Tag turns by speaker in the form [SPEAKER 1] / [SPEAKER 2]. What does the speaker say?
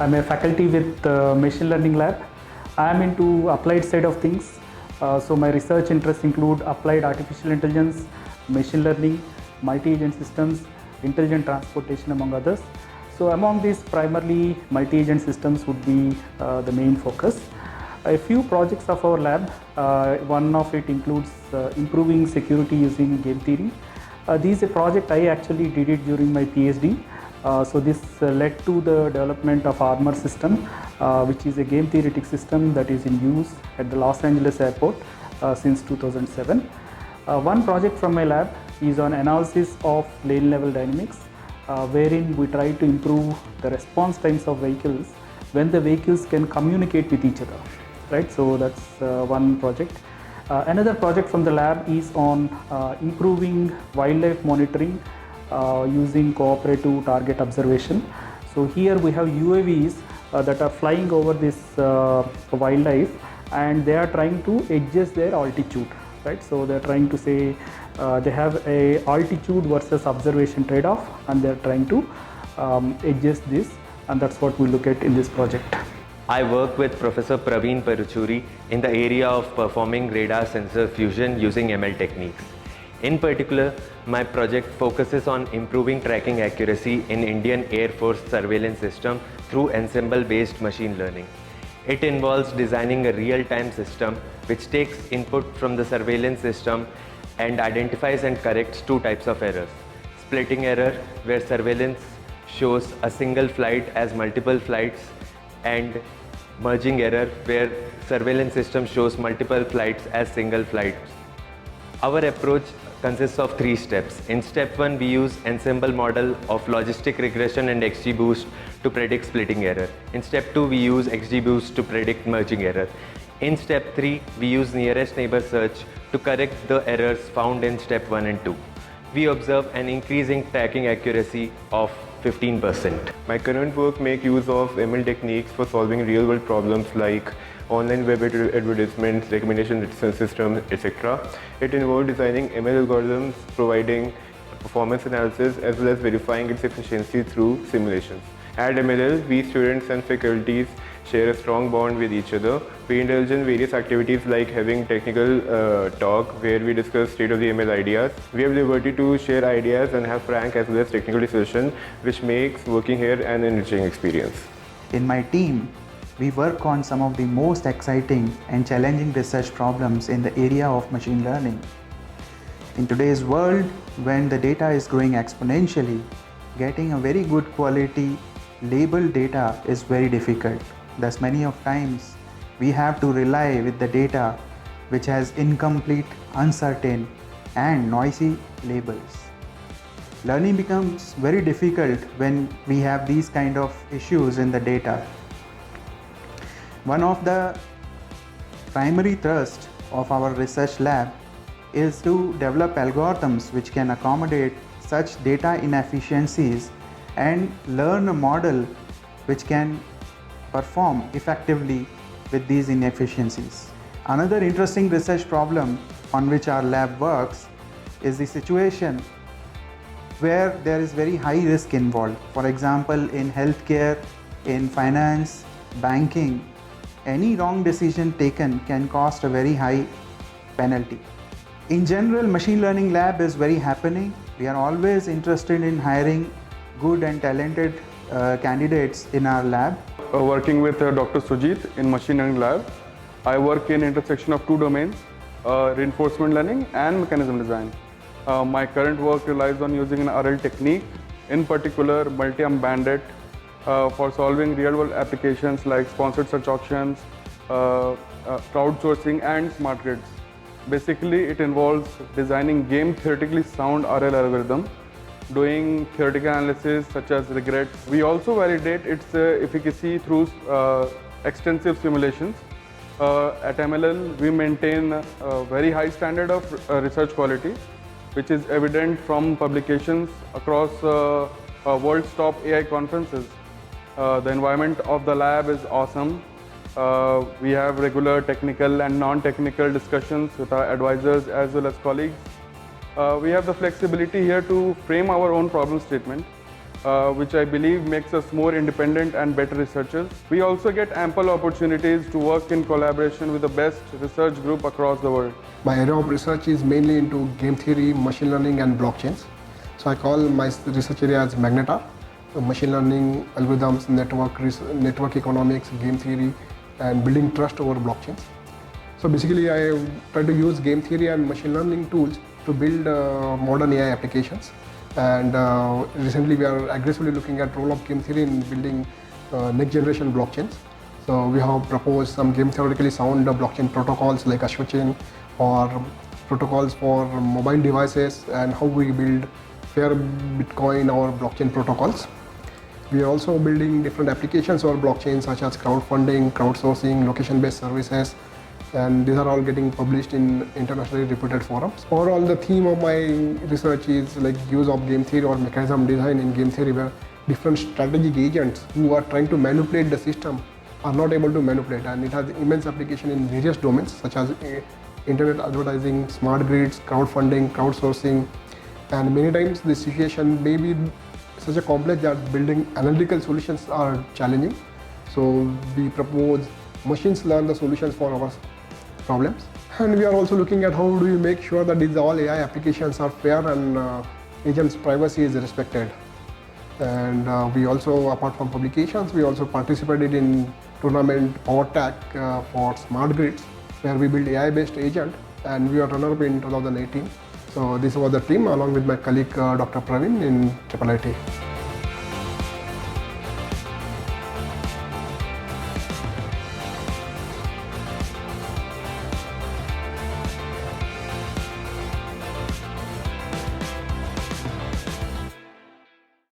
[SPEAKER 1] I'm a faculty with Machine Learning Lab. I'm into applied side of things. So my research interests include applied artificial intelligence, machine learning, multi-agent systems, intelligent transportation, among others. So among these, primarily multi-agent systems would be the main focus. A few projects of our lab, one of it includes improving security using game theory. This is a project I actually did it during my PhD. So this led to the development of Armor system, which is a game theoretic system that is in use at the Los Angeles airport since 2007. One project from my lab is on analysis of lane level dynamics, wherein we try to improve the response times of vehicles when the vehicles can communicate with each other, right? So that's one project. Another project from the lab is on improving wildlife monitoring using cooperative target observation. So here we have UAVs that are flying over this wildlife, and they are trying to adjust their altitude, right? So they are trying to say they have a altitude versus observation trade-off, and they are trying to adjust this, and that's what we look at in this project.
[SPEAKER 2] I work with Professor Praveen Paruchuri in the area of performing radar sensor fusion using ML techniques. In particular, my project focuses on improving tracking accuracy in Indian Air Force surveillance system through ensemble-based machine learning. It involves designing a real-time system which takes input from the surveillance system and identifies and corrects two types of errors. Splitting error, where surveillance shows a single flight as multiple flights, and merging error, where surveillance system shows multiple flights as single flights. Our approach consists of 3 steps. In step 1, we use ensemble model of logistic regression and XGBoost to predict splitting error. In step 2, we use XGBoost to predict merging error. In step 3, we use nearest neighbor search to correct the errors found in step 1 and 2. We observe an increasing tracking accuracy of 15%.
[SPEAKER 3] My current work makes use of ML techniques for solving real-world problems like online web advertisements, recommendation systems, etc. It involves designing ML algorithms, providing performance analysis, as well as verifying its efficiency through simulations. At MLL, we students and faculties share a strong bond with each other. We indulge in various activities like having technical talk where we discuss state-of-the-ML ideas. We have liberty to share ideas and have frank as well as technical discussion, which makes working here an enriching experience.
[SPEAKER 4] In my team, we work on some of the most exciting and challenging research problems in the area of machine learning. In today's world, when the data is growing exponentially, getting a very good quality labeled data is very difficult. Thus, many of times we have to rely with the data which has incomplete, uncertain and noisy labels. Learning becomes very difficult when we have these kind of issues in the data. One of the primary thrust of our research lab is to develop algorithms which can accommodate such data inefficiencies and learn a model which can perform effectively with these inefficiencies. Another interesting research problem on which our lab works is the situation where there is very high risk involved. For example, in healthcare, in finance, banking, any wrong decision taken can cost a very high penalty. In general, machine learning lab is very happening. We are always interested in hiring good and talented candidates in our lab.
[SPEAKER 5] Working with Dr. Sujit in Machine Learning Lab. I work in intersection of 2 domains, reinforcement learning and mechanism design. My current work relies on using an RL technique, in particular multi-arm bandit, for solving real-world applications like sponsored search auctions, crowdsourcing and smart grids. Basically, it involves designing game theoretically sound RL algorithm, doing theoretical analysis such as regrets. We also validate its efficacy through extensive simulations. At MLL, we maintain a very high standard of research quality, which is evident from publications across world's top AI conferences. The environment of the lab is awesome. We have regular technical and non-technical discussions with our advisors as well as colleagues. We have the flexibility here to frame our own problem statement which I believe makes us more independent and better researchers. We also get ample opportunities to work in collaboration with the best research group across the world.
[SPEAKER 6] My area of research is mainly into game theory, machine learning and blockchains. So I call my research area as Magneta. Machine learning, algorithms, network economics, game theory and building trust over blockchains. So basically I try to use game theory and machine learning tools to build modern AI applications. And recently we are aggressively looking at role of game theory in building next generation blockchains. So we have proposed some game theoretically sound blockchain protocols like Ashwachain or protocols for mobile devices and how we build fair Bitcoin or blockchain protocols. We are also building different applications for blockchain such as crowdfunding, crowdsourcing, location-based services, and these are all getting published in internationally reputed forums. Overall, the theme of my research is like use of game theory or mechanism design in game theory, where different strategic agents who are trying to manipulate the system are not able to manipulate, and it has immense application in various domains such as internet advertising, smart grids, crowdfunding, crowdsourcing, and many times the situation may be such a complex that building analytical solutions are challenging. So we propose machines learn the solutions for our problems. And we are also looking at how do we make sure that these all AI applications are fair and agents' privacy is respected. And we also, apart from publications, we also participated in tournament PowerTech for smart grids, where we build AI-based agent, and we are runner-up in 2018. So this was the team along with my colleague Dr. Praveen in IIIT.